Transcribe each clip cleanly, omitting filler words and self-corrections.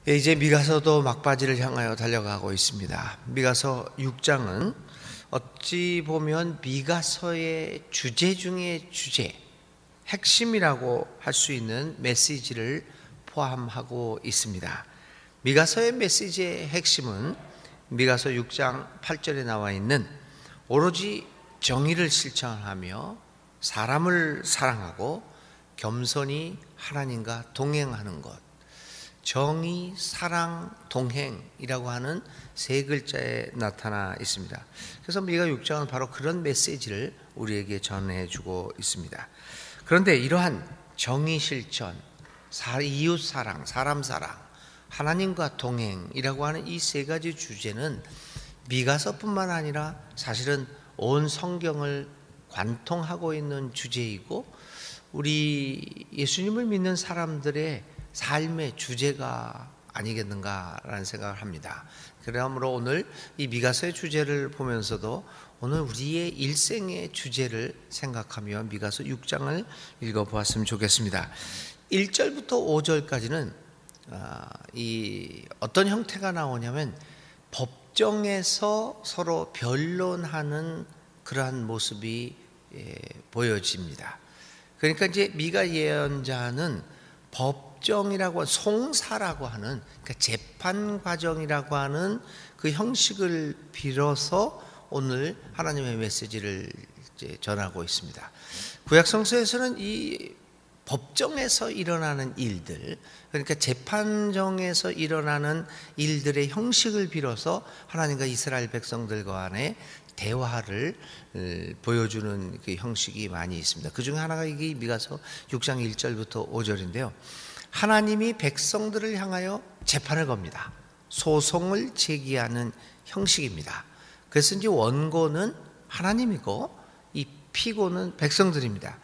이제 미가서도 막바지를 향하여 달려가고 있습니다. 미가서 6장은 어찌 보면 미가서의 주제 중에 주제, 핵심이라고 할 수 있는 메시지를 포함하고 있습니다. 미가서의 메시지의 핵심은 미가서 6장 8절에 나와 있는 오로지 정의를 실천하며 사람을 사랑하고 겸손히 하나님과 동행하는 것, 정의, 사랑, 동행이라고 하는 세 글자에 나타나 있습니다. 그래서 미가 6장은 바로 그런 메시지를 우리에게 전해주고 있습니다. 그런데 이러한 정의 실천, 이웃 사랑, 사람 사랑, 하나님과 동행이라고 하는 이 세 가지 주제는 미가서뿐만 아니라 사실은 온 성경을 관통하고 있는 주제이고 우리 예수님을 믿는 사람들의 삶의 주제가 아니겠는가라는 생각을 합니다. 그러므로 오늘 이 미가서의 주제를 보면서도 오늘 우리의 일생의 주제를 생각하며 미가서 6장을 읽어보았으면 좋겠습니다. 1절부터 5절까지는 이 어떤 형태가 나오냐면 법정에서 서로 변론하는 그러한 모습이 보여집니다. 그러니까 이제 미가 예언자는 법정이라고 송사라고 하는 그러니까 재판 과정이라고 하는 그 형식을 빌어서 오늘 하나님의 메시지를 이제 전하고 있습니다. 구약 성서에서는 이 법정에서 일어나는 일들, 그러니까 재판정에서 일어나는 일들의 형식을 빌어서 하나님과 이스라엘 백성들 간의 대화를 보여주는 그 형식이 많이 있습니다. 그 중에 하나가 이게 미가서 6장 1절부터 5절인데요. 하나님이 백성들을 향하여 재판을 겁니다. 소송을 제기하는 형식입니다. 그래서 이제 원고는 하나님이고 이 피고는 백성들입니다.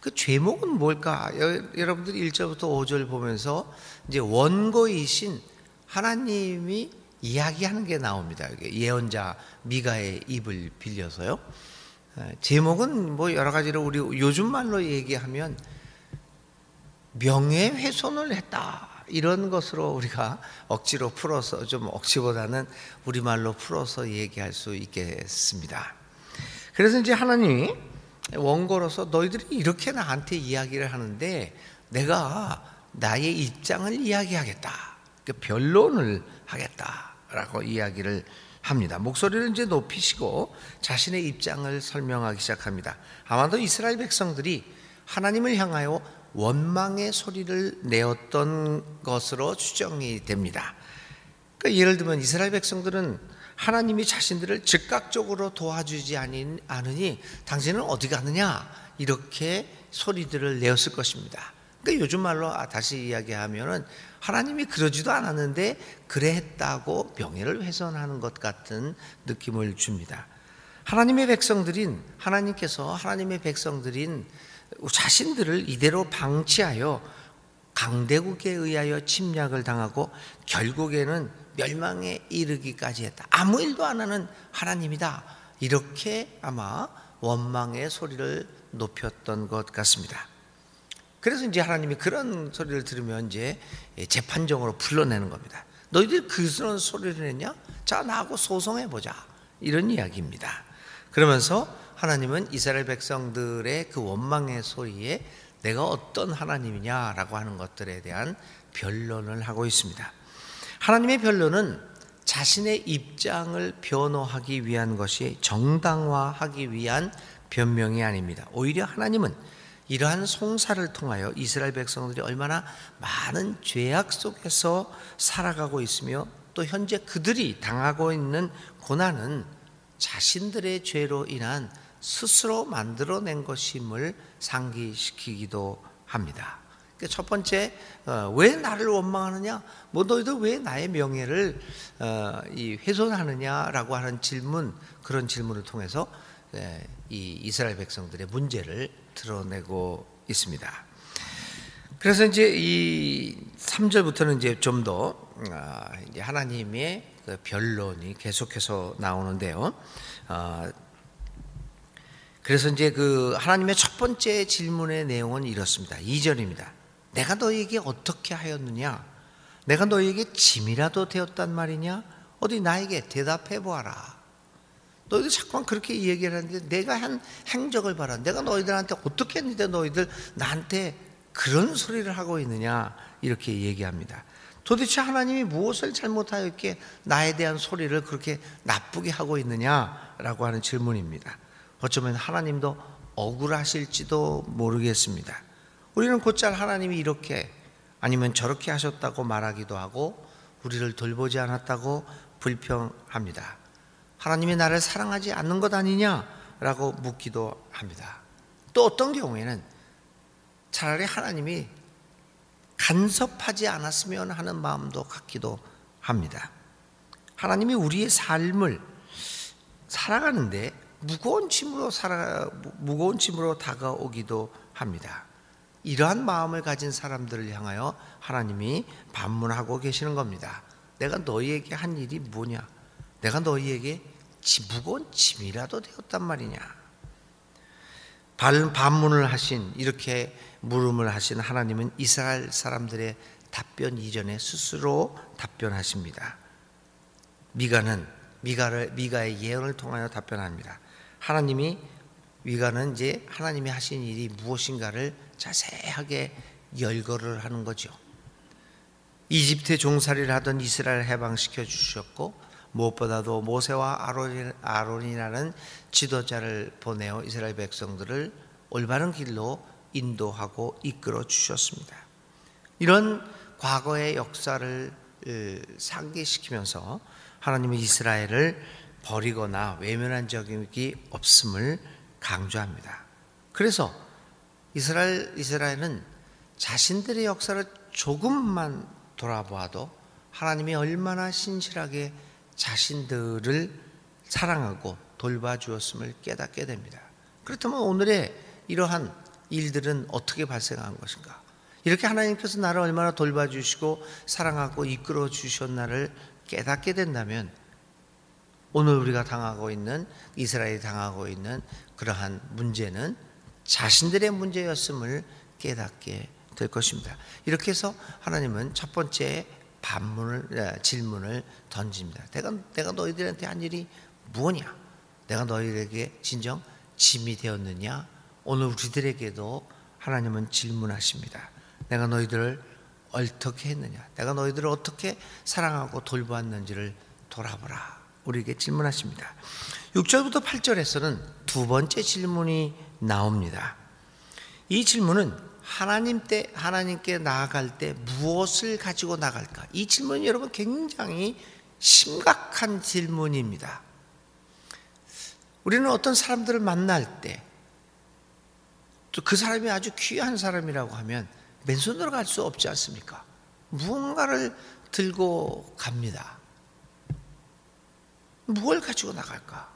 그 죄목은 뭘까? 여러분들이 1절부터 5절 보면서 이제 원고이신 하나님이 이야기하는 게 나옵니다. 예언자 미가의 입을 빌려서요. 제목은 뭐 여러 가지로 우리 요즘 말로 얘기하면 명예훼손을 했다. 이런 것으로 우리가 억지로 풀어서 좀 억지보다는 우리말로 풀어서 얘기할 수 있겠습니다. 그래서 이제 하나님이 원고로서 너희들이 이렇게 나한테 이야기를 하는데 내가 나의 입장을 이야기하겠다. 변론을 하겠다라고 이야기를 합니다. 목소리를 이제 높이시고 자신의 입장을 설명하기 시작합니다. 아마도 이스라엘 백성들이 하나님을 향하여 원망의 소리를 내었던 것으로 추정이 됩니다. 그러니까 예를 들면 이스라엘 백성들은 하나님이 자신들을 즉각적으로 도와주지 않으니 당신은 어디 가느냐 이렇게 소리들을 내었을 것입니다. 그러니까 요즘 말로 다시 이야기하면은 하나님이 그러지도 않았는데 그래 했다고 명예를 훼손하는 것 같은 느낌을 줍니다. 하나님께서 하나님의 백성들인 자신들을 이대로 방치하여 강대국에 의하여 침략을 당하고 결국에는 멸망에 이르기까지 했다. 아무 일도 안 하는 하나님이다. 이렇게 아마 원망의 소리를 높였던 것 같습니다. 그래서 이제 하나님이 그런 소리를 들으면 이제 재판정으로 불러내는 겁니다. 너희들 그런 소리를 냈냐? 자, 나하고 소송해보자. 이런 이야기입니다. 그러면서 하나님은 이스라엘 백성들의 그 원망의 소리에 내가 어떤 하나님이냐라고 하는 것들에 대한 변론을 하고 있습니다. 하나님의 변론은 자신의 입장을 변호하기 위한 것이 정당화하기 위한 변명이 아닙니다. 오히려 하나님은 이러한 송사를 통하여 이스라엘 백성들이 얼마나 많은 죄악 속에서 살아가고 있으며 또 현재 그들이 당하고 있는 고난은 자신들의 죄로 인한 스스로 만들어낸 것임을 상기시키기도 합니다. 첫 번째, 왜 나를 원망하느냐? 뭐 너희들 왜 나의 명예를 훼손하느냐라고 하는 질문, 그런 질문을 통해서 이 이스라엘 백성들의 문제를 드러내고 있습니다. 그래서 이제 이 3절부터는 이제 좀 더 하나님의 그 변론이 계속해서 나오는데요. 그래서 이제 그 하나님의 첫 번째 질문의 내용은 이렇습니다. 2절입니다. 내가 너에게 어떻게 하였느냐? 내가 너희에게 짐이라도 되었단 말이냐? 어디 나에게 대답해 보아라. 너희들 자꾸만 그렇게 얘기를 하는데 내가 한 행적을 봐라. 내가 너희들한테 어떻게 했는데 너희들 나한테 그런 소리를 하고 있느냐? 이렇게 얘기합니다. 도대체 하나님이 무엇을 잘못하였기에 나에 대한 소리를 그렇게 나쁘게 하고 있느냐라고 하는 질문입니다. 어쩌면 하나님도 억울하실지도 모르겠습니다. 우리는 곧잘 하나님이 이렇게 아니면 저렇게 하셨다고 말하기도 하고 우리를 돌보지 않았다고 불평합니다. 하나님이 나를 사랑하지 않는 것 아니냐라고 묻기도 합니다. 또 어떤 경우에는 차라리 하나님이 간섭하지 않았으면 하는 마음도 갖기도 합니다. 하나님이 우리의 삶을 살아가는데 무거운 짐으로 다가오기도 합니다. 이러한 마음을 가진 사람들을 향하여 하나님이 반문하고 계시는 겁니다. 내가 너희에게 한 일이 뭐냐? 내가 너희에게 무거운 짐이라도 되었단 말이냐? 반문을 하신, 이렇게 물음을 하신 하나님은 이스라엘 사람들의 답변 이전에 스스로 답변하십니다. 미가의 예언을 통하여 답변합니다. 미가는 이제 하나님이 하신 일이 무엇인가를 자세하게 열거를 하는 거죠. 이집트에 종살이를 하던 이스라엘을 해방시켜 주셨고 무엇보다도 모세와 아론이라는 지도자를 보내어 이스라엘 백성들을 올바른 길로 인도하고 이끌어 주셨습니다. 이런 과거의 역사를 상기시키면서 하나님은 이스라엘을 버리거나 외면한 적이 없음을 강조합니다. 그래서 이스라엘은 자신들의 역사를 조금만 돌아보아도 하나님이 얼마나 신실하게 자신들을 사랑하고 돌봐주었음을 깨닫게 됩니다. 그렇다면 오늘의 이러한 일들은 어떻게 발생한 것인가? 이렇게 하나님께서 나를 얼마나 돌봐주시고 사랑하고 이끌어 주셨나를 깨닫게 된다면 오늘 우리가 당하고 있는, 이스라엘이 당하고 있는 그러한 문제는 자신들의 문제였음을 깨닫게 될 것입니다. 이렇게 해서 하나님은 첫 번째 질문을 던집니다. 내가 너희들한테 한 일이 뭐냐? 내가 너희에게 진정 짐이 되었느냐? 오늘 우리들에게도 하나님은 질문하십니다. 내가 너희들을 어떻게 했느냐? 내가 너희들을 어떻게 사랑하고 돌보았는지를 돌아보라. 우리에게 질문하십니다. 6절부터 8절에서는 두 번째 질문이 나옵니다. 이 질문은 하나님께 나아갈 때 무엇을 가지고 나갈까? 이 질문이 여러분 굉장히 심각한 질문입니다. 우리는 어떤 사람들을 만날 때 또 그 사람이 아주 귀한 사람이라고 하면 맨손으로 갈 수 없지 않습니까? 무언가를 들고 갑니다. 무엇을 가지고 나갈까?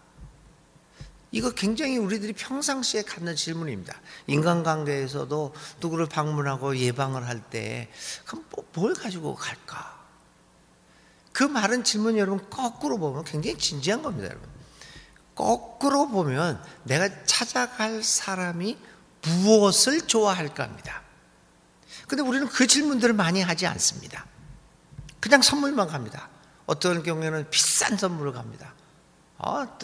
이거 굉장히 우리들이 평상시에 갖는 질문입니다. 인간관계에서도 누구를 방문하고 예방을 할 때 그럼 뭘 가지고 갈까? 그 말은 질문이 여러분 거꾸로 보면 굉장히 진지한 겁니다. 여러분 거꾸로 보면 내가 찾아갈 사람이 무엇을 좋아할까 합니다. 근데 우리는 그 질문들을 많이 하지 않습니다. 그냥 선물만 갑니다. 어떤 경우에는 비싼 선물을 갑니다.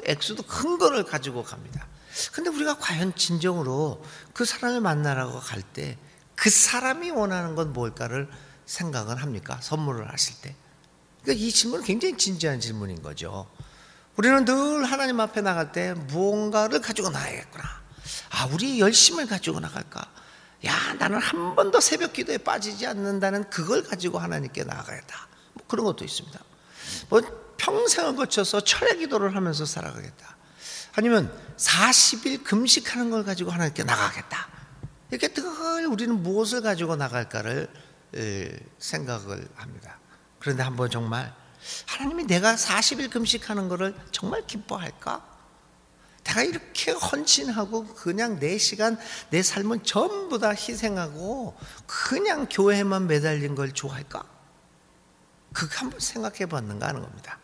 액수도 큰 거를 가지고 갑니다. 근데 우리가 과연 진정으로 그 사람을 만나라고 갈 때 그 사람이 원하는 건 뭘까를 생각을 합니까? 선물을 하실 때. 그러니까 이 질문은 굉장히 진지한 질문인 거죠. 우리는 늘 하나님 앞에 나갈 때 무언가를 가지고 나가야겠구나. 우리 열심을 가지고 나갈까? 나는 한 번도 새벽 기도에 빠지지 않는다는 그걸 가지고 하나님께 나아가겠다. 그런 것도 있습니다. 평생을 거쳐서 철야 기도를 하면서 살아가겠다. 아니면 40일 금식하는 걸 가지고 하나님께 나가겠다. 이렇게 늘 우리는 무엇을 가지고 나갈까를 생각을 합니다. 그런데 한번 정말 하나님이 내가 40일 금식하는 거를 정말 기뻐할까? 내가 이렇게 헌신하고 그냥 내 시간, 내 삶은 전부 다 희생하고 그냥 교회만 매달린 걸 좋아할까? 그거 한번 생각해 봤는가 하는 겁니다.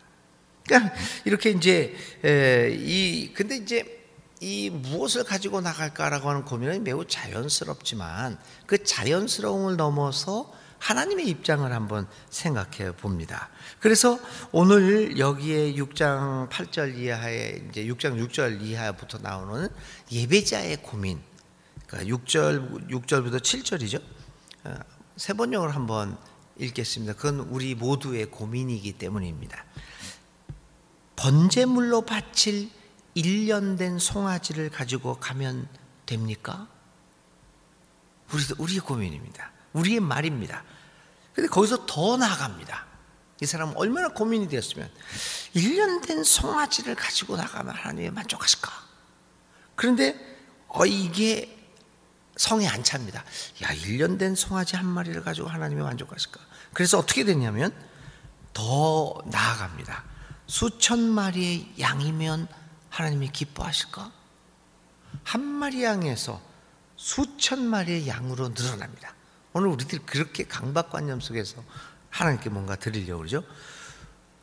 그러니까 이렇게 근데 이제 이 무엇을 가지고 나갈까라고 하는 고민은 매우 자연스럽지만 그 자연스러움을 넘어서 하나님의 입장을 한번 생각해 봅니다. 그래서 오늘 여기에 6장 8절 이하에 이제 6장 6절 이하부터 나오는 예배자의 고민, 그러니까 6절부터 7절이죠. 세 번역을 한번 읽겠습니다. 그건 우리 모두의 고민이기 때문입니다. 번제물로 바칠 1년 된 송아지를 가지고 가면 됩니까? 우리의 고민입니다. 우리의 말입니다. 근데 거기서 더 나아갑니다. 이 사람은 얼마나 고민이 되었으면 1년 된 송아지를 가지고 나가면 하나님이 만족하실까? 그런데 이게 성에 안 찹니다. 야, 1년 된 송아지 한 마리를 가지고 하나님이 만족하실까? 그래서 어떻게 됐냐면 더 나아갑니다. 수천 마리의 양이면 하나님이 기뻐하실까? 한 마리 양에서 수천 마리의 양으로 늘어납니다. 오늘 우리들 그렇게 강박관념 속에서 하나님께 뭔가 드리려고 그러죠.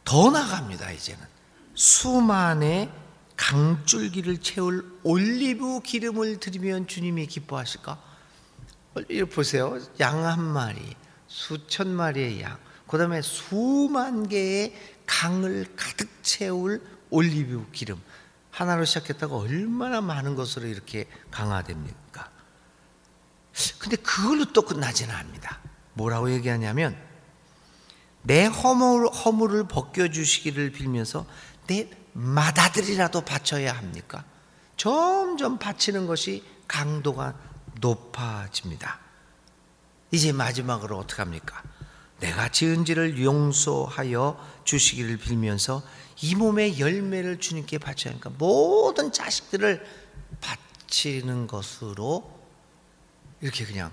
더 나갑니다. 이제는 수만의 강줄기를 채울 올리브 기름을 드리면 주님이 기뻐하실까? 이거 보세요. 양 한 마리, 수천 마리의 양, 그 다음에 수만 개의 강을 가득 채울 올리브 기름 하나로 시작했다가 얼마나 많은 것으로 이렇게 강화됩니까? 근데 그걸로 또 끝나지는 않습니다. 뭐라고 얘기하냐면 내 허물을 벗겨주시기를 빌면서 내 맏아들이라도 바쳐야 합니까? 점점 바치는 것이 강도가 높아집니다. 이제 마지막으로 어떻게 합니까? 내가 지은 죄를 용서하여 주시기를 빌면서 이 몸의 열매를 주님께 바쳐야 하니까 모든 자식들을 바치는 것으로 이렇게 그냥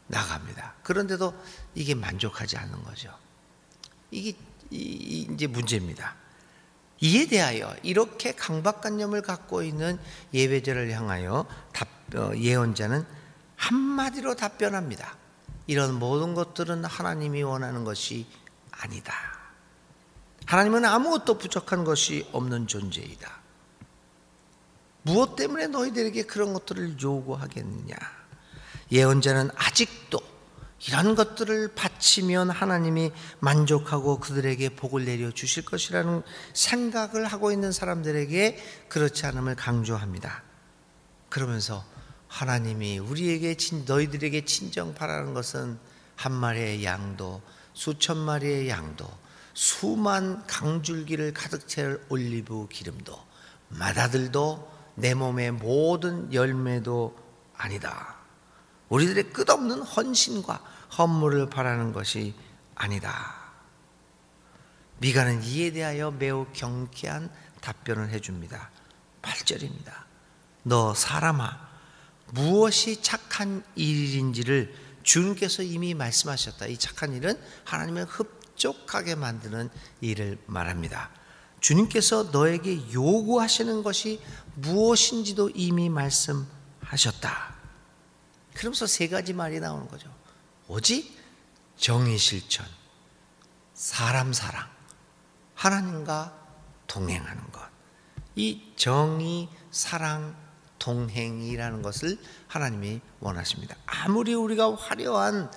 나갑니다. 그런데도 이게 만족하지 않는 거죠. 이게 이제 문제입니다. 이에 대하여 이렇게 강박관념을 갖고 있는 예배자를 향하여 예언자는 한마디로 답변합니다. 이런 모든 것들은 하나님이 원하는 것이 아니다. 하나님은 아무것도 부족한 것이 없는 존재이다. 무엇 때문에 너희들에게 그런 것들을 요구하겠느냐? 예언자는 아직도 이런 것들을 바치면 하나님이 만족하고 그들에게 복을 내려주실 것이라는 생각을 하고 있는 사람들에게 그렇지 않음을 강조합니다. 그러면서 하나님이 우리에게 너희들에게 친정 바라는 것은 한 마리의 양도 수천 마리의 양도 수만 강줄기를 가득 채울 올리브 기름도 맏아들도 내 몸의 모든 열매도 아니다. 우리들의 끝없는 헌신과 헌물을 바라는 것이 아니다. 미가는 이에 대하여 매우 경쾌한 답변을 해줍니다. 8절입니다. 너 사람아, 무엇이 착한 일인지를 주님께서 이미 말씀하셨다. 이 착한 일은 하나님을 흡족하게 만드는 일을 말합니다. 주님께서 너에게 요구하시는 것이 무엇인지도 이미 말씀하셨다. 그러면서 세 가지 말이 나오는 거죠. 오직 정의 실천, 사람 사랑, 하나님과 동행하는 것. 이 정의, 사랑, 동행이라는 것을 하나님이 원하십니다. 아무리 우리가 화려한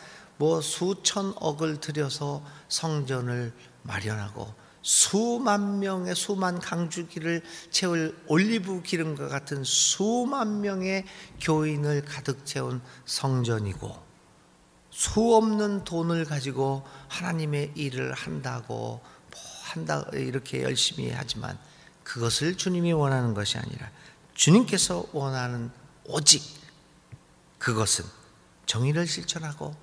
수천억을 들여서 성전을 마련하고 수만 명의 수만 강줄기를 채울 올리브 기름과 같은 수만 명의 교인을 가득 채운 성전이고 수 없는 돈을 가지고 하나님의 일을 한다고 이렇게 열심히 하지만 그것을 주님이 원하는 것이 아니라 주님께서 원하는 오직 그것은 정의를 실천하고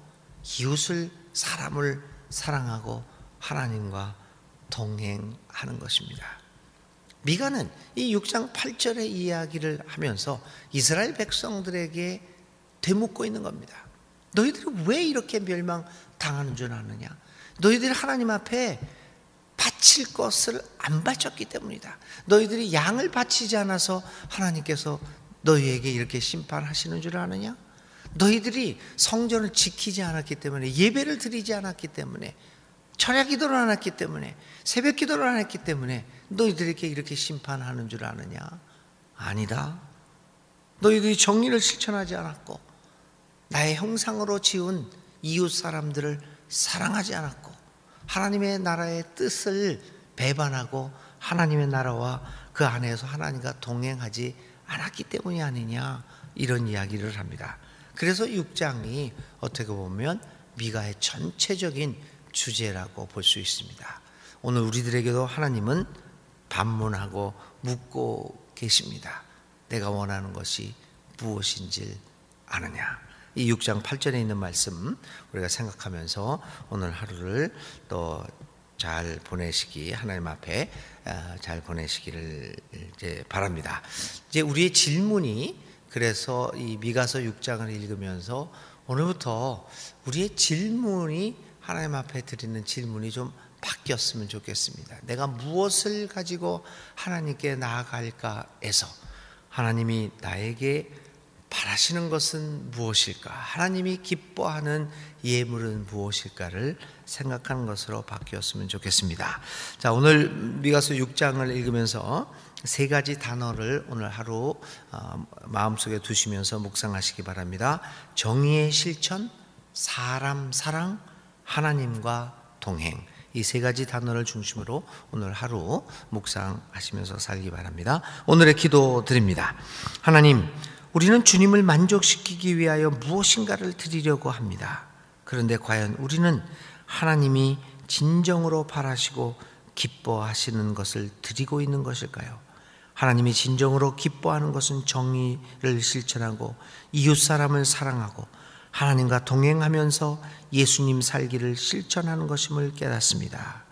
이웃을 사람을 사랑하고 하나님과 동행하는 것입니다. 미가는 이 6장 8절의 이야기를 하면서 이스라엘 백성들에게 되묻고 있는 겁니다. 너희들이 왜 이렇게 멸망당하는 줄 아느냐? 너희들이 하나님 앞에 바칠 것을 안 바쳤기 때문이다. 너희들이 양을 바치지 않아서 하나님께서 너희에게 이렇게 심판하시는 줄 아느냐? 너희들이 성전을 지키지 않았기 때문에, 예배를 드리지 않았기 때문에, 철야 기도를 안 했기 때문에, 새벽 기도를 안 했기 때문에 너희들에게 이렇게 심판하는 줄 아느냐? 아니다. 너희들이 정의를 실천하지 않았고 나의 형상으로 지은 이웃 사람들을 사랑하지 않았고 하나님의 나라의 뜻을 배반하고 하나님의 나라와 그 안에서 하나님과 동행하지 않았기 때문이 아니냐, 이런 이야기를 합니다. 그래서 6장이 어떻게 보면 미가의 전체적인 주제라고 볼 수 있습니다. 오늘 우리들에게도 하나님은 반문하고 묻고 계십니다. 내가 원하는 것이 무엇인지 아느냐. 이 6장 8절에 있는 말씀 우리가 생각하면서 오늘 하루를 또 잘 보내시기, 하나님 앞에 잘 보내시기를 이제 바랍니다. 이제 우리의 질문이, 그래서 이 미가서 6장을 읽으면서 오늘부터 우리의 질문이, 하나님 앞에 드리는 질문이 좀 바뀌었으면 좋겠습니다. 내가 무엇을 가지고 하나님께 나아갈까에서 하나님이 나에게 바라시는 것은 무엇일까? 하나님이 기뻐하는 예물은 무엇일까를 생각하는 것으로 바뀌었으면 좋겠습니다. 자, 오늘 미가서 6장을 읽으면서 세 가지 단어를 오늘 하루 마음속에 두시면서 묵상하시기 바랍니다. 정의의 실천, 사람 사랑, 하나님과 동행. 이 세 가지 단어를 중심으로 오늘 하루 묵상하시면서 살기 바랍니다. 오늘의 기도 드립니다. 하나님, 우리는 주님을 만족시키기 위하여 무엇인가를 드리려고 합니다. 그런데 과연 우리는 하나님이 진정으로 바라시고 기뻐하시는 것을 드리고 있는 것일까요? 하나님이 진정으로 기뻐하는 것은 정의를 실천하고 이웃 사람을 사랑하고 하나님과 동행하면서 예수님 살기를 실천하는 것임을 깨닫습니다.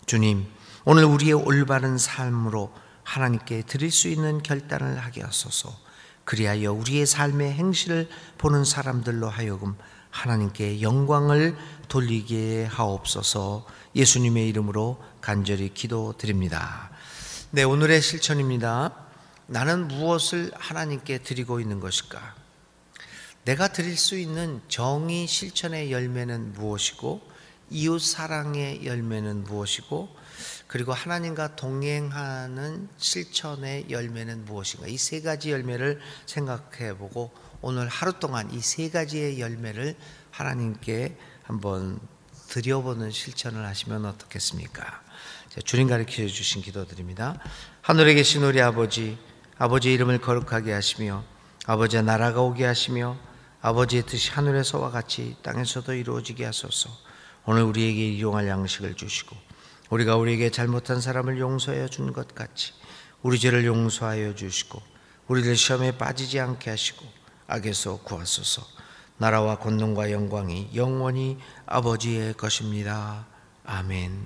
주님, 오늘 우리의 올바른 삶으로 하나님께 드릴 수 있는 결단을 하게 하소서. 그리하여 우리의 삶의 행실을 보는 사람들로 하여금 하나님께 영광을 돌리게 하옵소서. 예수님의 이름으로 간절히 기도드립니다. 네, 오늘의 실천입니다. 나는 무엇을 하나님께 드리고 있는 것일까? 내가 드릴 수 있는 정의 실천의 열매는 무엇이고, 이웃 사랑의 열매는 무엇이고, 그리고 하나님과 동행하는 실천의 열매는 무엇인가? 이 세 가지 열매를 생각해 보고 오늘 하루 동안 이 세 가지의 열매를 하나님께 한번 드려보는 실천을 하시면 어떻겠습니까? 주님 가르쳐 주신 기도드립니다. 하늘에 계신 우리 아버지, 아버지의 이름을 거룩하게 하시며 아버지의 나라가 오게 하시며 아버지의 뜻이 하늘에서와 같이 땅에서도 이루어지게 하소서. 오늘 우리에게 일용할 양식을 주시고 우리가 우리에게 잘못한 사람을 용서하여 준 것 같이 우리 죄를 용서하여 주시고 우리를 시험에 빠지지 않게 하시고 악에서 구하소서. 나라와 권능과 영광이 영원히 아버지의 것입니다. 아멘.